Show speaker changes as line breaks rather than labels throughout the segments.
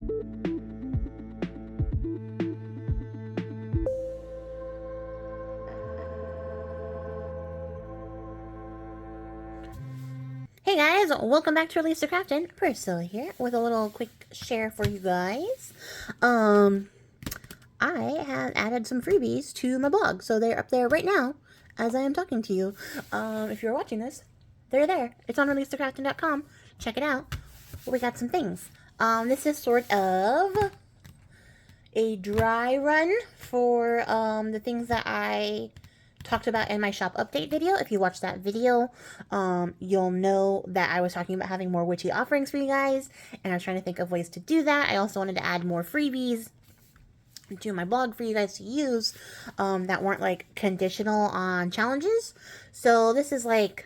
Hey guys, welcome back to Release the Craftin. Priscilla here with a little quick share for you guys. I have added some freebies to my blog, so they're up there right now as I am talking to you. If you're watching this, they're there. It's on releasethecraftin.com. Check it out. We got some things. This is sort of a dry run for the things that I talked about in my shop update video. If you watch that video, you'll know that I was talking about having more witchy offerings for you guys, and I was trying to think of ways to do that. I also wanted to add more freebies to my blog for you guys to use that weren't like conditional on challenges. So this is like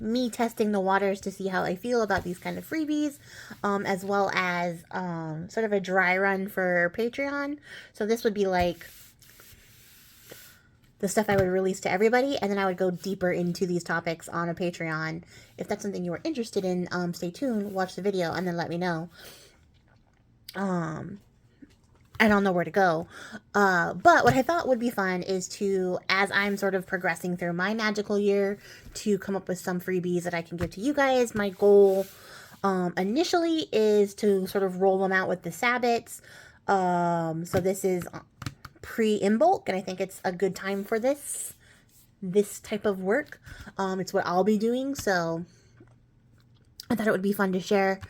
me testing the waters to see how I feel about these kind of freebies, as well as sort of a dry run for Patreon. So this would be like the stuff I would release to everybody, and then I would go deeper into these topics on a Patreon. If that's something you were interested in, stay tuned, watch the video, and then let me know. And I'll know where to go. But what I thought would be fun is to, as I'm sort of progressing through my magical year, to come up with some freebies that I can give to you guys. My goal initially is to sort of roll them out with the Sabbats. So this is pre-in bulk, and I think it's a good time for this type of work. It's what I'll be doing, so I thought it would be fun to share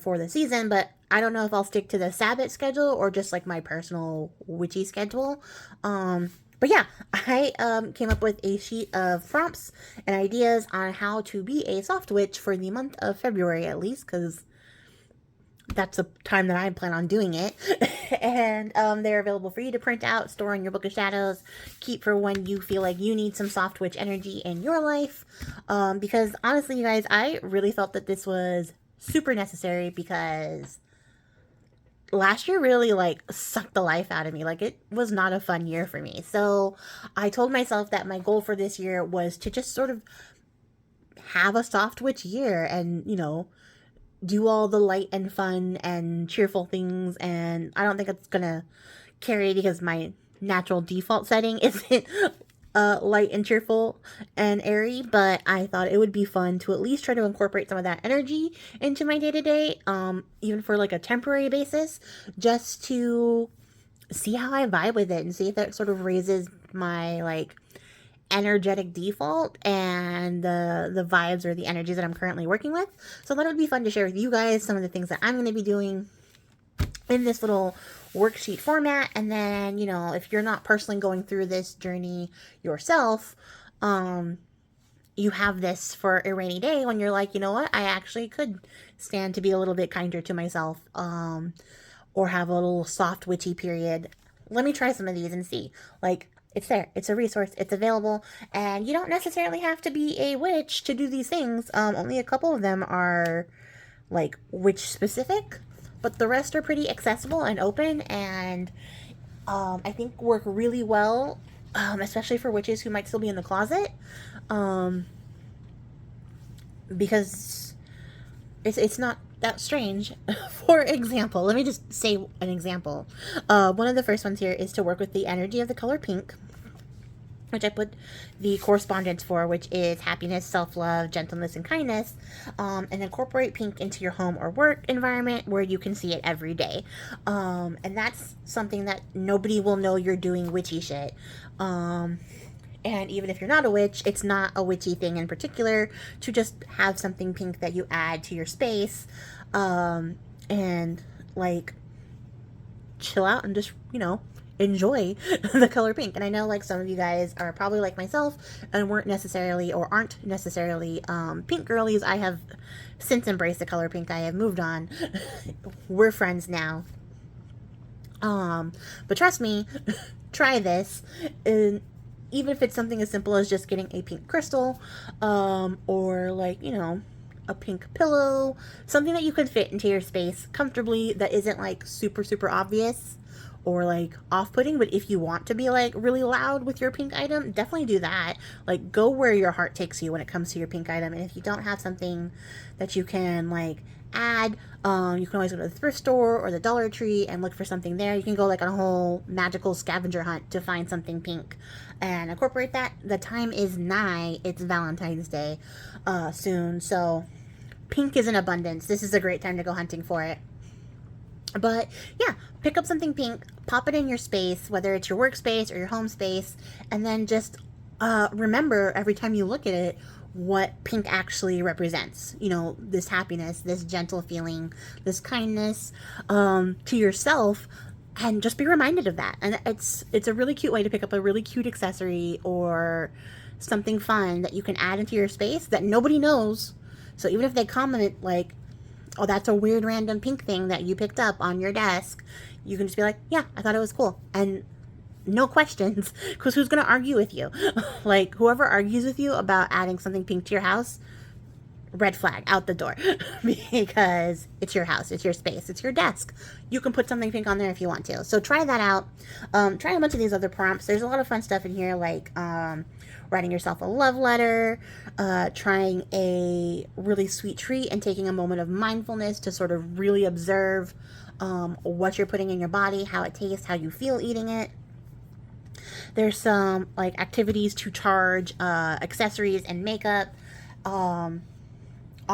for the season, but I don't know if I'll stick to the Sabbat schedule or just like my personal witchy schedule. But yeah, I came up with a sheet of prompts and ideas on how to be a soft witch for the month of February, at least, because that's the time that I plan on doing it. And they're available for you to print out, store in your Book of Shadows, keep for when you feel like you need some soft witch energy in your life. Because honestly, you guys, I really felt that this was super necessary, because last year really like sucked the life out of me. Like, it was not a fun year for me. So I told myself that my goal for this year was to just sort of have a soft witch year and, you know, do all the light and fun and cheerful things. And I don't think it's gonna carry, because my natural default setting isn't light and cheerful and airy, but I thought it would be fun to at least try to incorporate some of that energy into my day-to-day, even for like a temporary basis, just to see how I vibe with it and see if that sort of raises my like energetic default and the vibes or the energies that I'm currently working with. So I thought it would be fun to share with you guys some of the things that I'm going to be doing in this little worksheet format. And then, you know, if you're not personally going through this journey yourself, you have this for a rainy day when you're like, you know what, I actually could stand to be a little bit kinder to myself, or have a little soft witchy period. Let me try some of these and see. Like, it's there. It's a resource. It's available. And you don't necessarily have to be a witch to do these things. Only a couple of them are like witch specific, but the rest are pretty accessible and open, and I think work really well, especially for witches who might still be in the closet, because it's not that strange. For example, let me just say an example. One of the first ones here is to work with the energy of the color pink, which I put the correspondence for, which is happiness, self-love, gentleness, and kindness, and incorporate pink into your home or work environment where you can see it every day. And that's something that nobody will know you're doing witchy shit. And even if you're not a witch, it's not a witchy thing in particular to just have something pink that you add to your space, and like chill out and just, you know, enjoy the color pink. And I know like some of you guys are probably like myself and weren't necessarily or aren't necessarily pink girlies. I have since embraced the color pink. I have moved on. We're friends now. But trust me, try this. And even if it's something as simple as just getting a pink crystal, or like, you know, a pink pillow, something that you could fit into your space comfortably that isn't like super, super obvious or like off-putting. But if you want to be like really loud with your pink item, definitely do that. Like, go where your heart takes you when it comes to your pink item. And if you don't have something that you can like add. You can always go to the thrift store or the Dollar Tree and look for something there. You can go like on a whole magical scavenger hunt to find something pink and incorporate that. The time is nigh. It's Valentine's Day soon, so pink is in abundance. This is a great time to go hunting for it. But yeah, pick up something pink, pop it in your space, whether it's your workspace or your home space, and then just remember every time you look at it what pink actually represents. You know, this happiness, this gentle feeling, this kindness to yourself, and just be reminded of that. And it's a really cute way to pick up a really cute accessory or something fun that you can add into your space that nobody knows. So even if they comment like, oh, that's a weird random pink thing that you picked up on your desk, you can just be like, yeah, I thought it was cool. And no questions, because who's going to argue with you? Like, whoever argues with you about adding something pink to your house, red flag, out the door. Because it's your house, it's your space, it's your desk. You can put something pink on there if you want to. So try that out. Try a bunch of these other prompts. There's a lot of fun stuff in here, like writing yourself a love letter, trying a really sweet treat and taking a moment of mindfulness to sort of really observe what you're putting in your body, how it tastes, how you feel eating it. There's some like activities to charge accessories and makeup on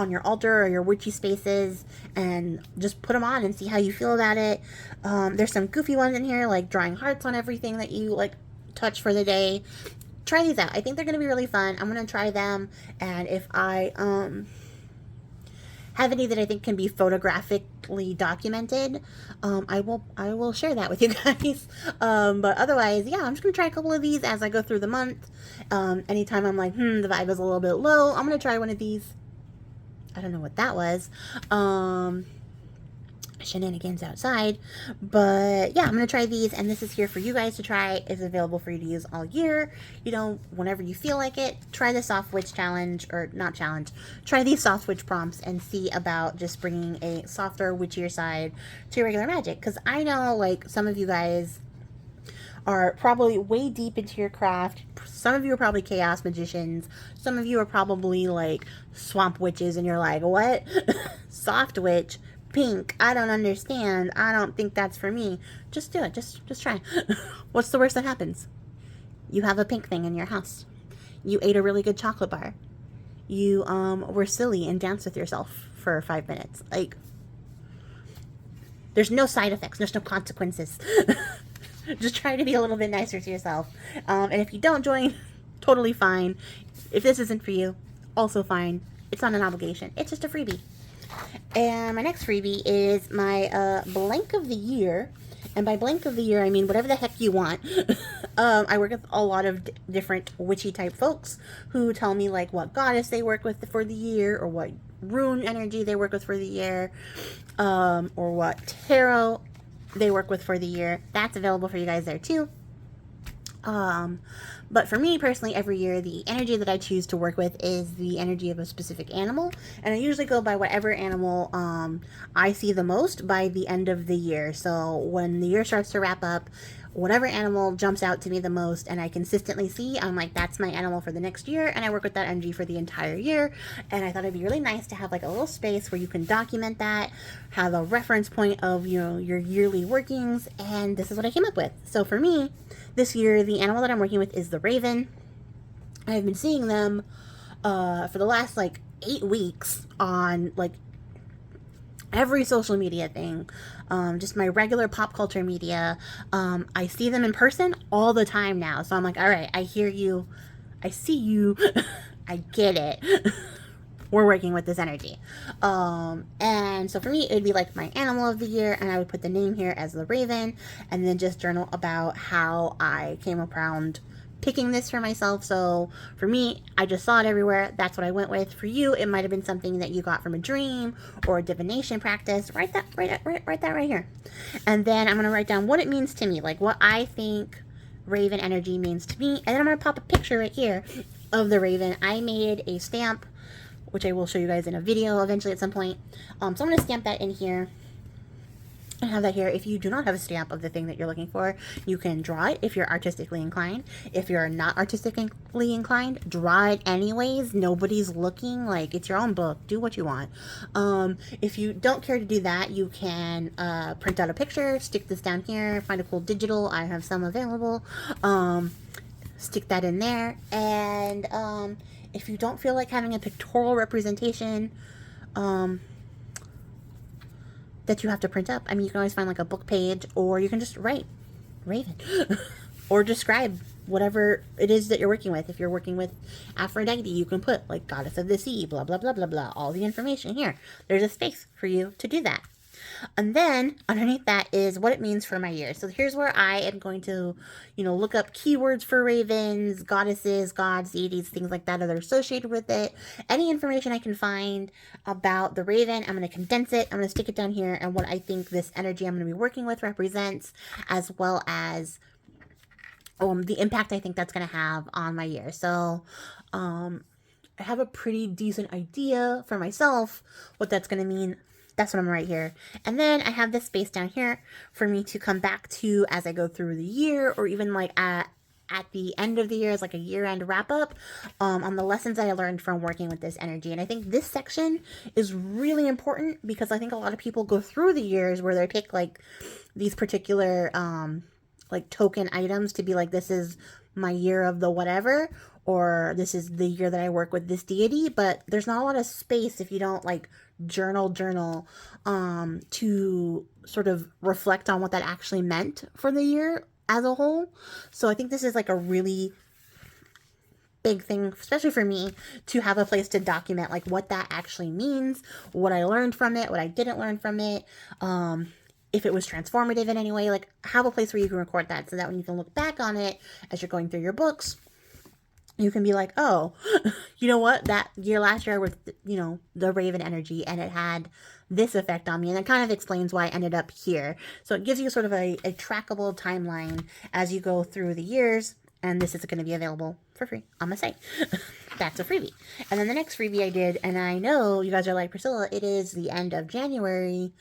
your altar or your witchy spaces, and just put them on and see how you feel about it. There's some goofy ones in here, like drawing hearts on everything that you like touch for the day. Try these out. I think they're going to be really fun. I'm going to try them, and if I have any that I think can be photographically documented, I will share that with you guys. But otherwise, yeah, I'm just gonna try a couple of these as I go through the month. Anytime I'm like, the vibe is a little bit low, I'm gonna try one of these. I don't know what that was. Shenanigans outside, but yeah, I'm gonna try these, and this is here for you guys to try. It's available for you to use all year, you know, whenever you feel like it. Try the soft witch challenge, or not challenge, try these soft witch prompts and see about just bringing a softer, witchier side to your regular magic, because I know like some of you guys are probably way deep into your craft. Some of you are probably chaos magicians. Some of you are probably like swamp witches, and you're like, what? Soft witch? Pink? I don't understand. I don't think that's for me. Just do it. Just try. What's the worst that happens? You have a pink thing in your house. You ate a really good chocolate bar. You were silly and danced with yourself for 5 minutes. Like, there's no side effects. There's no consequences. Just try to be a little bit nicer to yourself. And if you don't join, totally fine. If this isn't for you, also fine. It's not an obligation. It's just a freebie. And my next freebie is my blank of the year. And by blank of the year, I mean whatever the heck you want. I work with a lot of different witchy type folks who tell me like what goddess they work with for the year, or what rune energy they work with for the year, or what tarot they work with for the year. That's available for you guys there too. But for me personally, every year, the energy that I choose to work with is the energy of a specific animal. And I usually go by whatever animal I see the most by the end of the year. So when the year starts to wrap up, whatever animal jumps out to me the most and I consistently see, I'm like, that's my animal for the next year. And I work with that energy for the entire year. And I thought it'd be really nice to have like a little space where you can document that, have a reference point of, you know, your yearly workings. And this is what I came up with. So for me, this year, the animal that I'm working with is the raven. I've been seeing them for the last like 8 weeks on like every social media thing, just my regular pop culture media. I see them in person all the time now. So I'm like, all right, I hear you. I see you. I get it. We're working with this energy. And so for me, it would be like my animal of the year, and I would put the name here as the raven, and then just journal about how I came around picking this for myself. So for me, I just saw it everywhere. That's what I went with. For you, it might have been something that you got from a dream or a divination practice. Write that right here. And then I'm going to write down what it means to me, like what I think raven energy means to me. And then I'm going to pop a picture right here of the raven. I made a stamp, which I will show you guys in a video eventually at some point. So I'm going to stamp that in here. I have that here. If you do not have a stamp of the thing that you're looking for, you can draw it if you're artistically inclined. If you're not artistically inclined, draw it anyways. Nobody's looking. Like, it's your own book. Do what you want. If you don't care to do that, you can print out a picture, stick this down here, find a cool digital. I have some available. Stick that in there. And if you don't feel like having a pictorial representation, that you have to print up. I mean, you can always find like a book page, or you can just write Raven or describe whatever it is that you're working with. If you're working with Aphrodite, you can put like goddess of the sea, blah, blah, blah, blah, blah, all the information here. There's a space for you to do that. And then underneath that is what it means for my year. So here's where I am going to, look up keywords for ravens, goddesses, gods, deities, things like that are associated with it. Any information I can find about the raven, I'm going to condense it. I'm going to stick it down here, and what I think this energy I'm going to be working with represents, as well as the impact I think that's going to have on my year. So I have a pretty decent idea for myself what that's going to mean. That's what I'm right here. And then I have this space down here for me to come back to as I go through the year, or even like at the end of the year as like a year-end wrap-up on the lessons that I learned from working with this energy. And I think this section is really important because I think a lot of people go through the years where they pick like these particular like token items to be like, this is my year of the whatever, or this is the year that I work with this deity, but there's not a lot of space if you don't like journal to sort of reflect on what that actually meant for the year as a whole. So I think this is like a really big thing, especially for me, to have a place to document like what that actually means, what I learned from it, what I didn't learn from it, if it was transformative in any way. Like, have a place where you can record that so that when you can look back on it as you're going through your books, you can be like, oh, you know what? That year last year was, the Raven energy, and it had this effect on me. And it kind of explains why I ended up here. So it gives you sort of a trackable timeline as you go through the years. And this is going to be available for free on my site. That's a freebie. And then the next freebie I did, and I know you guys are like, Priscilla, it is the end of January.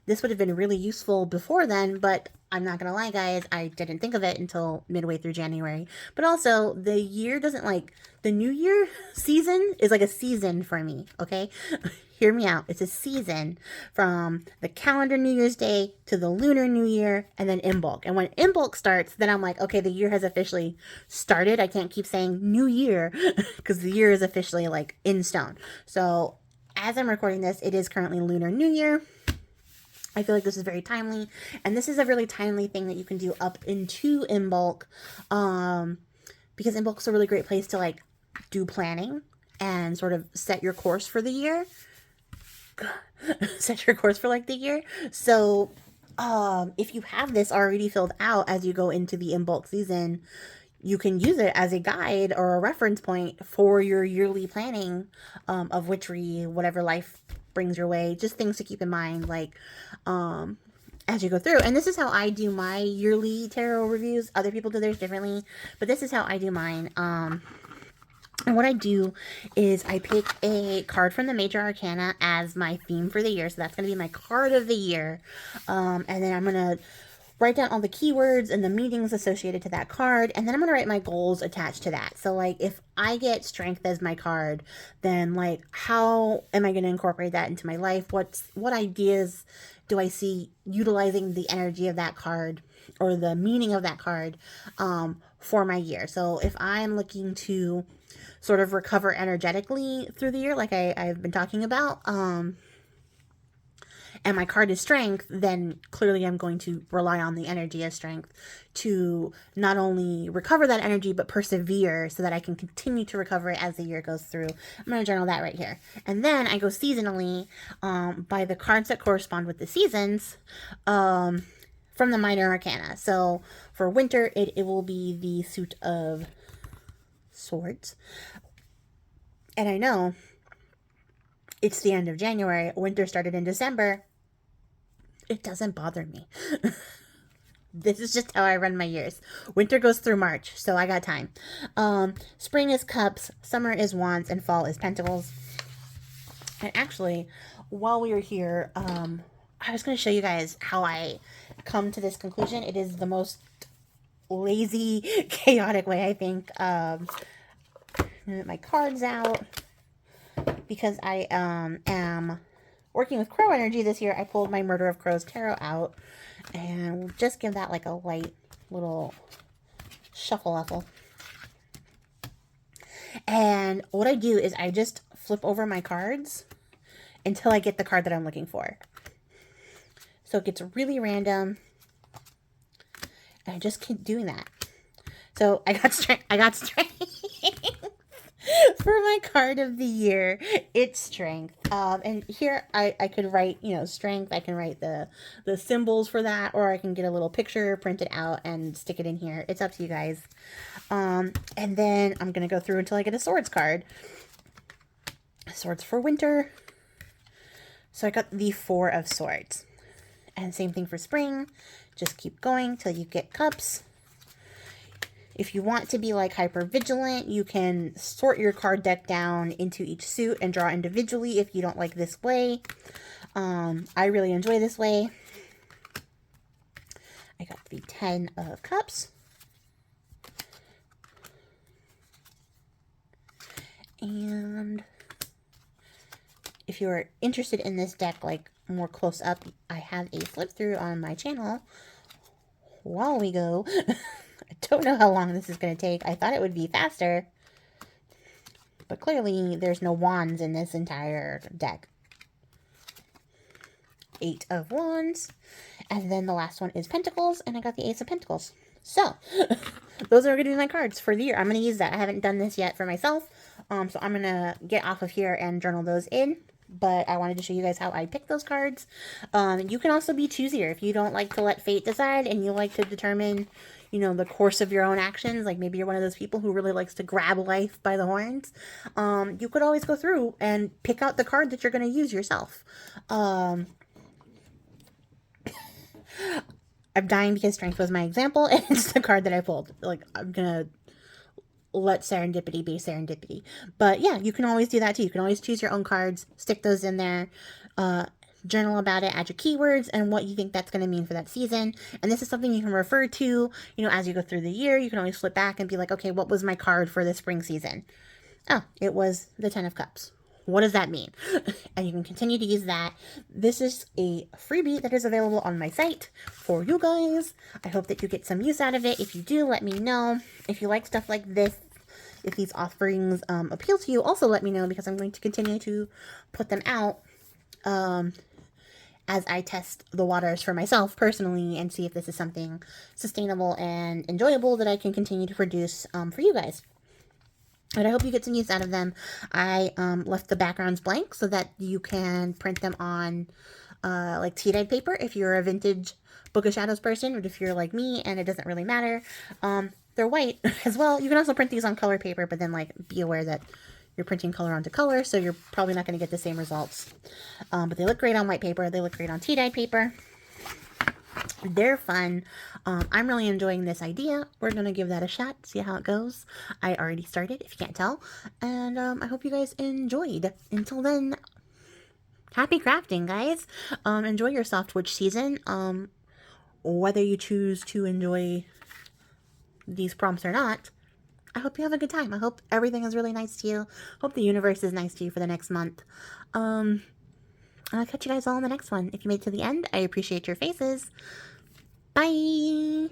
This would have been really useful before then, but I'm not going to lie, guys, I didn't think of it until midway through January. But also, the year doesn't the New Year season is like a season for me, okay? Hear me out. It's a season from the calendar New Year's Day to the lunar New Year, and then Imbolc. And when Imbolc starts, then I'm like, okay, the year has officially started. I can't keep saying New Year because the year is officially like in stone. So as I'm recording this, it is currently Lunar New Year. I feel like this is very timely, and this is a really timely thing that you can do up into Imbolc, because Imbolc's a really great place to like do planning and sort of set your course for the year. Set your course for like the year. So if you have this already filled out as you go into the Imbolc season, you can use it as a guide or a reference point for your yearly planning of witchery, whatever life brings your way. Just things to keep in mind, like as you go through. And this is how I do my yearly tarot reviews. Other people do theirs differently, but this is how I do mine. And what I do is I pick a card from the Major Arcana as my theme for the year. So that's going to be my card of the year. And then I'm going to write down all the keywords and the meanings associated to that card. And then I'm going to write my goals attached to that. So like if I get strength as my card, then like how am I going to incorporate that into my life? What ideas do I see utilizing the energy of that card or the meaning of that card for my year? So if I'm looking to sort of recover energetically through the year, like I've been talking about, and my card is strength, then clearly I'm going to rely on the energy of strength to not only recover that energy, but persevere so that I can continue to recover it as the year goes through. I'm going to journal that right here. And then I go seasonally by the cards that correspond with the seasons from the Minor Arcana. So for winter, it will be the Suit of Swords. And I know it's the end of January. Winter started in December. It doesn't bother me. This is just how I run my years. Winter goes through March, so I got time. Spring is Cups, summer is Wands, and fall is Pentacles. And actually, while we were here, I was going to show you guys how I come to this conclusion. It is the most lazy, chaotic way, I think. My cards out because I am working with Crow energy this year. I pulled my Murder of Crows tarot out, and we'll just give that like a light little shuffle. And what I do is I just flip over my cards until I get the card that I'm looking for. So it gets really random. And I just keep doing that. So I got strength. For my card of the year, it's strength. And here I could write, you know, strength. I can write the symbols for that, or I can get a little picture, print it out, and stick it in here. It's up to you guys. And then I'm going to go through until I get a swords card. Swords for winter. So I got the 4 of swords. And same thing for spring. Just keep going till you get cups. If you want to be like hyper vigilant, you can sort your card deck down into each suit and draw individually if you don't like this way. I really enjoy this way. I got the 10 of cups. And if you're interested in this deck, like more close up, I have a flip through on my channel while we go. I don't know how long this is going to take. I thought it would be faster, but clearly there's no wands in this entire deck. 8 of wands, and then the last one is pentacles, and I got the Ace of Pentacles. So those are going to be my cards for the year. I'm going to use that. I haven't done this yet for myself, so I'm going to get off of here and journal those in. But I wanted to show you guys how I pick those cards. You can also be choosier if you don't like to let fate decide and you like to determine, you know, the course of your own actions. Like maybe you're one of those people who really likes to grab life by the horns. You could always go through and pick out the card that you're going to use yourself. I'm dying because strength was my example, and it's the card that I pulled. Like, I'm going to let serendipity be serendipity. But yeah, you can always do that too. You can always choose your own cards, stick those in there, journal about it, add your keywords and what you think that's going to mean for that season. And this is something you can refer to, you know, as you go through the year. You can always flip back and be like, okay, what was my card for the spring season? Oh, it was the 10 of Cups. What does that mean? And you can continue to use that. This is a freebie that is available on my site for you guys. I hope that you get some use out of it. If you do, let me know. If you like stuff like this, if these offerings appeal to you, also let me know, because I'm going to continue to put them out as I test the waters for myself personally and see if this is something sustainable and enjoyable that I can continue to produce for you guys. But I hope you get some use out of them. I left the backgrounds blank so that you can print them on like tea-dyed paper if you're a vintage Book of Shadows person, or if you're like me and it doesn't really matter. They're white as well. You can also print these on color paper, but then like be aware that you're printing color onto color, so you're probably not going to get the same results. But they look great on white paper. They look great on tea-dyed paper. They're fun. I'm really enjoying this idea. We're going to give that a shot, see how it goes. I already started, if you can't tell. And I hope you guys enjoyed. Until then, happy crafting, guys. Enjoy your soft witch season. Whether you choose to enjoy these prompts or not, I hope you have a good time. I hope everything is really nice to you. Hope the universe is nice to you for the next month. And I'll catch you guys all in the next one. If you made it to the end, I appreciate your faces. Bye!